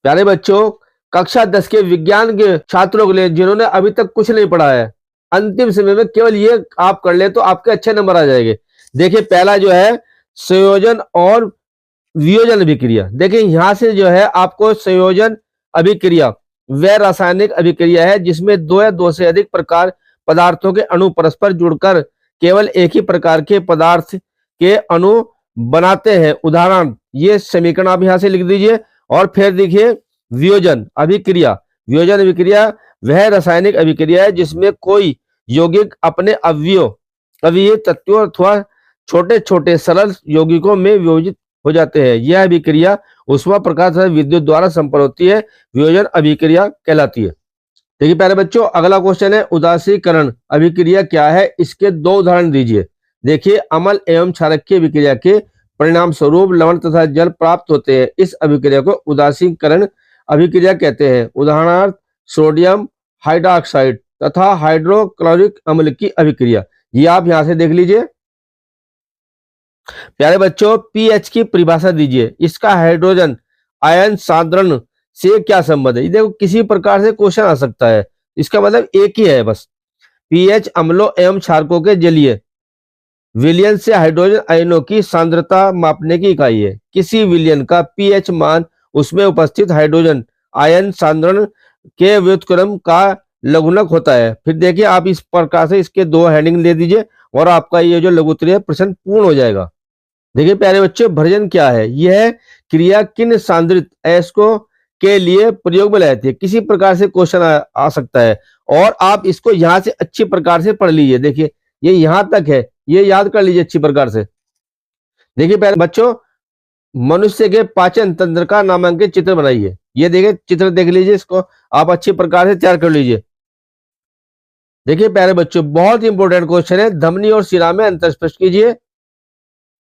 प्यारे बच्चों, कक्षा 10 के विज्ञान के छात्रों के लिए जिन्होंने अभी तक कुछ नहीं पढ़ा है, अंतिम समय में केवल ये आप कर ले तो आपके अच्छे नंबर आ जाएंगे। देखिए पहला जो है संयोजन और वियोजन अभिक्रिया। देखिए यहां से जो है आपको संयोजन अभिक्रिया वह रासायनिक अभिक्रिया है जिसमें दो या दो से अधिक प्रकार पदार्थों के अणु परस्पर जुड़कर केवल एक ही प्रकार के पदार्थ के अणु बनाते हैं। उदाहरण ये समीकरण आप यहां से लिख दीजिए। और फिर देखिए वियोजन अभिक्रिया। वियोजन अभिक्रिया वह रासायनिक अभिक्रिया है जिसमें कोई यौगिक अपने अवयव तत्वों अथवा छोटे छोटे सरल यौगिकों में वियोजित हो जाते हैं। यह अभिक्रिया ऊष्मा प्रकाश तथा विद्युत द्वारा संपन्न होती है, वियोजन अभिक्रिया कहलाती है। देखिए प्यारे बच्चों, अगला क्वेश्चन है उदासीकरण अभिक्रिया क्या है, इसके दो उदाहरण दीजिए। देखिए अम्ल एवं क्षारकीय अभिक्रिया के परिणाम स्वरूप लवण तथा जल प्राप्त होते हैं। इस अभिक्रिया को उदासीकरण अभिक्रिया कहते हैं। उदाहरणार्थ सोडियम हाइड्रोक्साइड तथा हाइड्रोक्लोरिक अम्ल की अभिक्रिया। ये आप यहां से देख लीजिए। प्यारे बच्चों, पीएच की परिभाषा दीजिए। इसका हाइड्रोजन आयन सांद्रण से क्या संबंध है? देखो किसी प्रकार से क्वेश्चन आ सकता है, इसका मतलब एक ही है बस। पीएच अम्लों एवं क्षारकों के जलीय विलयन से हाइड्रोजन आयनों की सांद्रता मापने की इकाई है। किसी विलयन का पीएच मान उसमें उपस्थित हाइड्रोजन आयन सांद्रण के व्युत्क्रम का लघुनक होता है। फिर देखिए आप इस प्रकार से इसके दो हेडिंग दे दीजिए और आपका ये जो लघुत्तरीय प्रश्न पूर्ण हो जाएगा। देखिए प्यारे बच्चों, भर्जन क्या है? यह क्रिया किन सांद्रित अयस्कों के लिए प्रयोग में लाई जाती है? किसी प्रकार से क्वेश्चन आ सकता है और आप इसको यहां से अच्छी प्रकार से पढ़ लीजिए। देखिए ये यहां तक है, ये याद कर लीजिए अच्छी प्रकार से। देखिए प्यारे बच्चों, मनुष्य के पाचन तंत्र का नामांकित चित्र बनाइए। ये देखिए चित्र देख लीजिए, इसको आप अच्छी प्रकार से तैयार कर लीजिए। देखिए प्यारे बच्चों, बहुत इंपॉर्टेंट क्वेश्चन है। धमनी और शिरा में अंतर स्पष्ट कीजिए।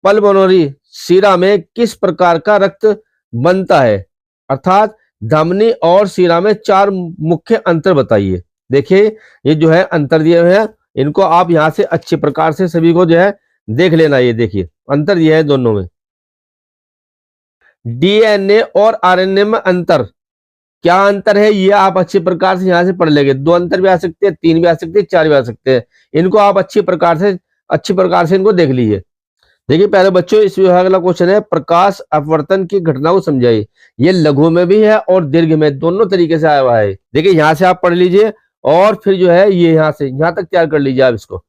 पल्मोनरी शिरा में किस प्रकार का रक्त बनता है? अर्थात धमनी और शिरा में चार मुख्य अंतर बताइए। देखिए ये जो है अंतर दिए हुए हैं, इनको आप यहां से अच्छी प्रकार से सभी को जो है देख लेना। ये देखिए अंतर दिया है दोनों में। डीएनए और आरएनए में अंतर क्या अंतर है, ये आप अच्छी प्रकार से यहां से पढ़ लेंगे। दो अंतर भी आ सकते हैं, तीन भी आ सकते हैं, चार भी आ सकते हैं। इनको आप अच्छी प्रकार से इनको देख लीजिए। देखिए प्यारे बच्चों, इस विभाग अगला क्वेश्चन है प्रकाश अपवर्तन की घटना को समझाइए। ये लघु में भी है और दीर्घ में, दोनों तरीके से आया हुआ है। देखिए यहां से आप पढ़ लीजिए और फिर जो है ये यहां से यहां तक तैयार कर लीजिए आप इसको।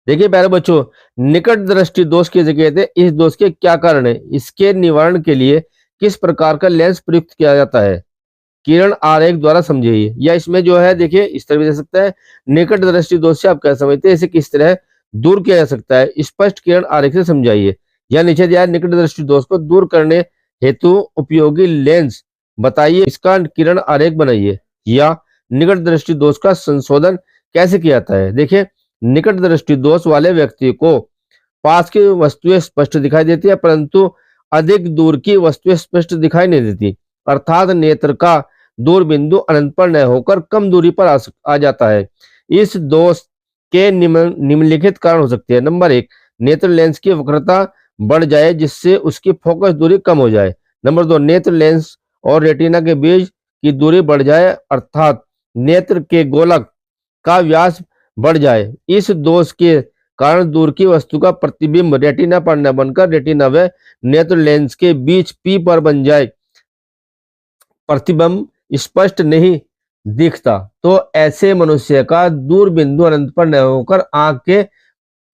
देखिए प्यारे बच्चों, निकट दृष्टि दोष किसे कहते हैं? इस दोष के क्या कारण है? इसके निवारण के लिए किस प्रकार का लेंस प्रयुक्त किया जाता है? किरण आरेख द्वारा समझिए। या इसमें जो है देखिए इस तरह भी दे सकता है, निकट दृष्टि दोष से आप क्या समझते हैं, इसे किस तरह दूर किया जा सकता है? स्पष्ट किरण आरेख से समझाइए। या नीचे दिया निकट दृष्टि दोष को दूर करने हेतु उपयोगी लेंस बताइए, इसका किरण आरेख बनाइए। या निकट दृष्टि दोष का संशोधन कैसे किया जाता है? देखिए निकट दृष्टि दोष वाले व्यक्ति को पास की वस्तुएं स्पष्ट दिखाई देती है परंतु अधिक दूर की वस्तुएं स्पष्ट दिखाई नहीं देती। अर्थात नेत्र का दूर बिंदु अनंत पर न होकर कम दूरी पर आ जाता है। इस दोष के निम्नलिखित कारण हो सकते हैं। नंबर 1, नेत्र लेंस की वक्रता बढ़ जाए जिससे उसकी फोकस दूरी कम हो जाए। नंबर 2, नेत्र लेंस और रेटिना के बीच की दूरी बढ़ जाए अर्थात नेत्र के गोलक का व्यास बढ़ जाए। इस दोष के कारण दूर की वस्तु का प्रतिबिंब रेटिना पर न बनकर रेटिना व नेत्र लेंस के बीच पी पर बन जाए, प्रतिबिंब स्पष्ट नहीं दिखता। तो ऐसे मनुष्य का दूर बिंदु अनंत पर न होकर आंख के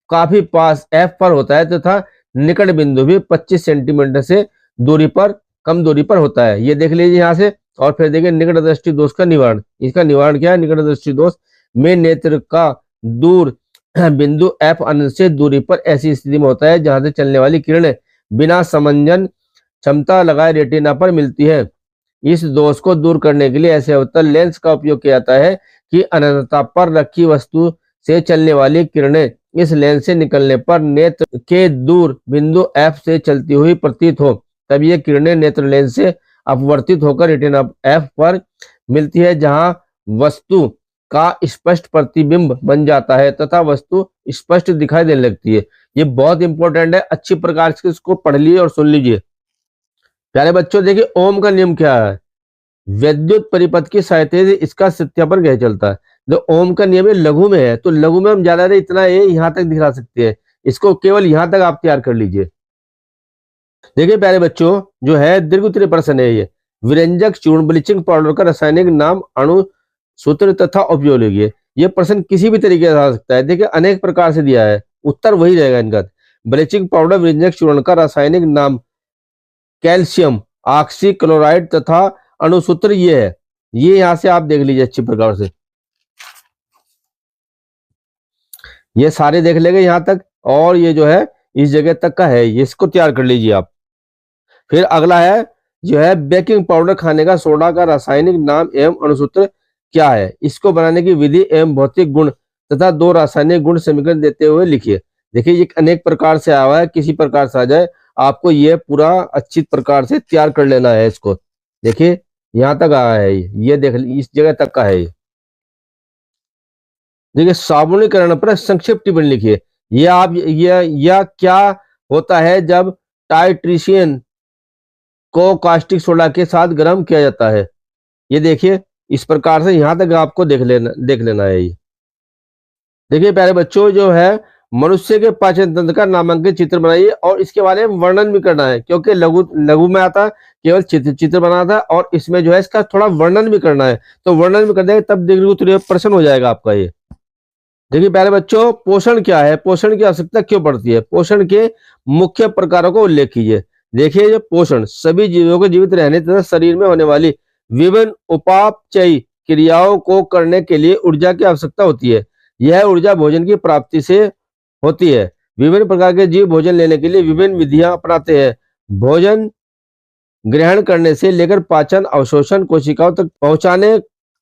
काफी पास एफ पर होता है तथा निकट बिंदु भी 25 सेंटीमीटर से कम दूरी पर होता है। ये देख लीजिए यहाँ से। और फिर देखिए निकट दृष्टि दोष का निवारण। इसका निवारण क्या है? निकट दृष्टि दोष में नेत्र का दूर बिंदु एफ अनंत से दूरी पर ऐसी स्थिति में होता है जहां से चलने वाली किरणें बिना समंजन क्षमता लगाए रेटिना पर मिलती है। इस दोष को दूर करने के लिए ऐसे अवतल लेंस का उपयोग किया जाता है कि अनंतता पर रखी वस्तु से चलने वाली किरणें इस लेंस से निकलने पर नेत्र के दूर बिंदु एफ से चलती हुई प्रतीत हो। तब ये किरणें नेत्र लेंस से अपवर्तित होकर रेटिना एफ पर मिलती है जहां वस्तु का स्पष्ट प्रतिबिंब बन जाता है तथा वस्तु स्पष्ट दिखाई देने लगती है। ये बहुत इंपॉर्टेंट है, अच्छी प्रकार से इसको पढ़ लीजिए और सुन लीजिए। प्यारे बच्चों देखिए ओम का नियम क्या है, विद्युत परिपथ की सहायता से इसका सत्यापन कैसे चलता है। जो ओम का नियम है लघु में है, तो लघु में हम ज्यादा नहीं इतना ये यहाँ तक दिखा सकते हैं, इसको केवल यहाँ तक आप तैयार कर लीजिए। देखिए प्यारे बच्चों जो है दीर्घ उत्तरीय प्रश्न है ये, विरंजक चूर्ण ब्लीचिंग पाउडर का रासायनिक नाम, अणु, सूत्र तथा उपयोग है। ये प्रश्न किसी भी तरीके से आ सकता है, देखिए अनेक प्रकार से दिया है, उत्तर वही रहेगा इनका। ब्लीचिंग पाउडर विरंजक चूर्ण का रासायनिक नाम कैल्शियम ऑक्सी क्लोराइड तथा अणुसूत्र ये है। ये यहाँ से आप देख लीजिए अच्छी प्रकार से, ये सारे देख लेंगे यहाँ तक, और ये जो है इस जगह तक का है, इसको तैयार कर लीजिए आप। फिर अगला है जो है बेकिंग पाउडर खाने का सोडा का रासायनिक नाम एवं अणुसूत्र क्या है, इसको बनाने की विधि एवं भौतिक गुण तथा दो रासायनिक गुण समीकरण देते हुए लिखिए। देखिए ये अनेक प्रकार से आया हुआ है, किसी प्रकार से आ जाए आपको ये पूरा अच्छी प्रकार से तैयार कर लेना है इसको। देखिए यहाँ तक आया है, ये देख इस जगह तक का है। देखिए साबुनीकरण पर संक्षिप्त टिप्पणी लिखिए। ये आप यह क्या होता है जब टाइट्रिशियन को कास्टिक सोडा के साथ गर्म किया जाता है। ये देखिए इस प्रकार से यहाँ तक आपको देख लेना है। ये देखिए प्यारे बच्चों जो है मनुष्य के पाचन तंत्र का नामांकित चित्र बनाइए और इसके बारे में वर्णन भी करना है, क्योंकि लघु लघु में आता केवल चित्र बनाना था, और इसमें जो है इसका थोड़ा वर्णन भी करना है। तो वर्णन भी कर देंगे तब दीर्घ प्रश्न हो जाएगा आपका ये। देखिए प्यारे बच्चों पोषण क्या है, पोषण की आवश्यकता क्यों पड़ती है, पोषण के मुख्य प्रकारों को उल्लेख कीजिए। देखिए ये पोषण सभी जीवों को जीवित रहने तथा शरीर में होने वाली विभिन्न उपापचयी क्रियाओं को करने के लिए ऊर्जा की आवश्यकता होती है। यह ऊर्जा भोजन की प्राप्ति से होती है। विभिन्न प्रकार के जीव भोजन लेने के लिए विभिन्न विधियां अपनाते हैं। भोजन ग्रहण करने से लेकर पाचन अवशोषण कोशिकाओं तक पहुंचाने,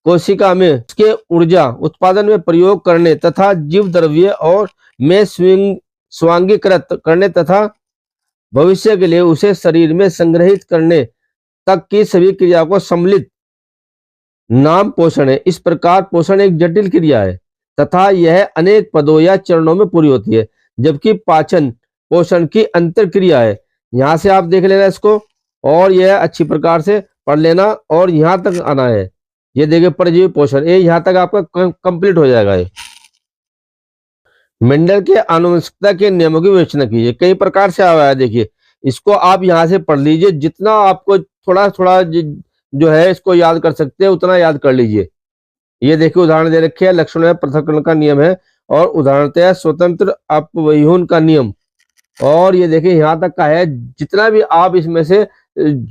कोशिका में उसके ऊर्जा उत्पादन में प्रयोग करने तथा जीव द्रव्य और में स्वांगीकृत करने तथा भविष्य के लिए उसे शरीर में संग्रहित करने तक की सभी क्रिया को सम्मिलित नाम पोषण है। इस प्रकार पोषण एक जटिल क्रिया है तथा यह अनेक पदों या चरणों में पूरी होती है, जबकि पाचन पोषण की अंतर क्रिया है। यहाँ से आप देख लेना इसको, और यह अच्छी प्रकार से पढ़ लेना, और यहाँ तक आना है। ये देखिए परजीवी पोषण, ये यहाँ तक आपका कंप्लीट हो जाएगा। ये मेंडल के आनुवंशिकता के नियमों की विवेचना कीजिए। कई प्रकार से आया है, देखिए इसको आप यहाँ से पढ़ लीजिए, जितना आपको थोड़ा थोड़ा जो है इसको याद कर सकते हैं उतना याद कर लीजिए। ये देखिए उदाहरण दे रखे हैं, लक्षण पृथक्करण का नियम है, और उदाहरणतः स्वतंत्र अपव्यूहन का नियम, और ये देखिए यहाँ तक का है। जितना भी आप इसमें से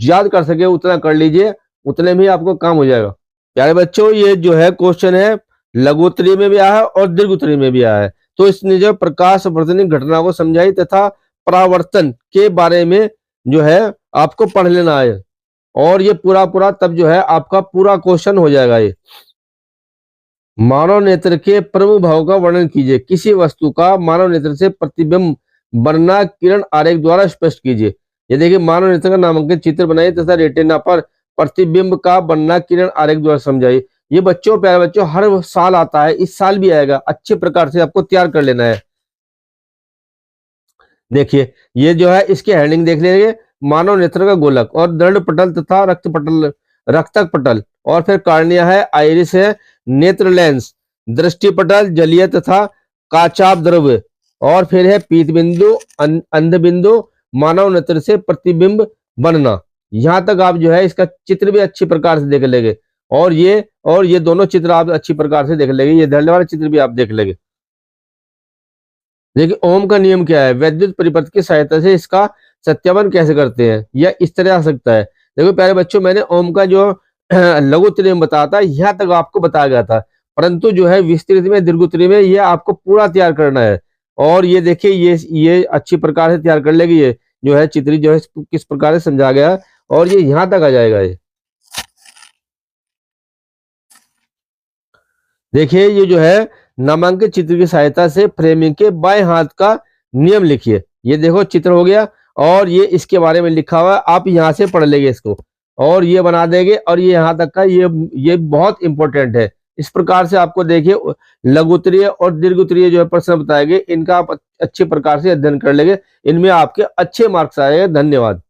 याद कर सके उतना कर लीजिए, उतने में आपको काम हो जाएगा। प्यारे बच्चों ये जो है क्वेश्चन है लघु उत्तरीय में भी आया है और दीर्घ उत्तरीय में भी आया है। तो इसने जो प्रकाश वर्तनी घटना को समझाई तथा परावर्तन के बारे में जो है आपको पढ़ लेना है, और ये पूरा तब जो है आपका पूरा क्वेश्चन हो जाएगा। ये मानव नेत्र के प्रमुख भावों का वर्णन कीजिए। किसी वस्तु का मानव नेत्र से प्रतिबिंब बनना किरण आरेख द्वारा स्पष्ट कीजिए। ये देखिए मानव नेत्र का नामांकित चित्र बनाइए तथा रेटिना पर प्रतिबिंब का बनना किरण आरेख द्वारा समझाइए। ये बच्चों प्यारे बच्चों हर साल आता है, इस साल भी आएगा, अच्छे प्रकार से आपको तैयार कर लेना है। देखिए ये जो है इसके हेडिंग देख लीजिए, मानव नेत्र का गोलक और दृढ़ पटल तथा रक्तक पटल, और फिर कार्निया है, आइरिस है, नेत्र लेंस, दृष्टि पटल, जलीय तथा काचाप द्रव्य, और फिर है पीत बिंदु, अंध बिंदु, मानव नेत्र से प्रतिबिंब बनना। यहाँ तक आप जो है इसका चित्र भी अच्छी प्रकार से देख लेंगे, और ये दोनों चित्र आप अच्छी प्रकार से देख लेंगे, ये धरने वाला चित्र भी आप देख लेंगे। देखिए ओम का नियम क्या है, वैद्युत परिपथ की सहायता से इसका सत्यापन कैसे करते हैं, यह इस तरह आ सकता है। देखो प्यारे बच्चों मैंने ओम का जो लघु उत्तरीय में बताया था यहाँ तक आपको बताया गया था, परंतु जो है विस्तृत में दीर्घ उत्तरीय में ये आपको पूरा तैयार करना है। और ये देखिए ये अच्छी प्रकार से तैयार कर लेगी, ये जो है चित्र जो है किस प्रकार से समझा गया, और ये यहाँ तक आ जाएगा। ये देखिए ये जो है नामांकित चित्र की सहायता से फ्रेमिंग के बाएं हाथ का नियम लिखिए। ये देखो चित्र हो गया, और ये इसके बारे में लिखा हुआ है, आप यहाँ से पढ़ लेंगे इसको, और ये बना देंगे, और ये यहाँ तक का ये बहुत इंपॉर्टेंट है। इस प्रकार से आपको देखिए लघु उत्तरीय और दीर्घ उत्तरीय जो है प्रश्न बताए गए, इनका आप अच्छे प्रकार से अध्ययन कर लेंगे, इनमें आपके अच्छे मार्क्स आएंगे। धन्यवाद।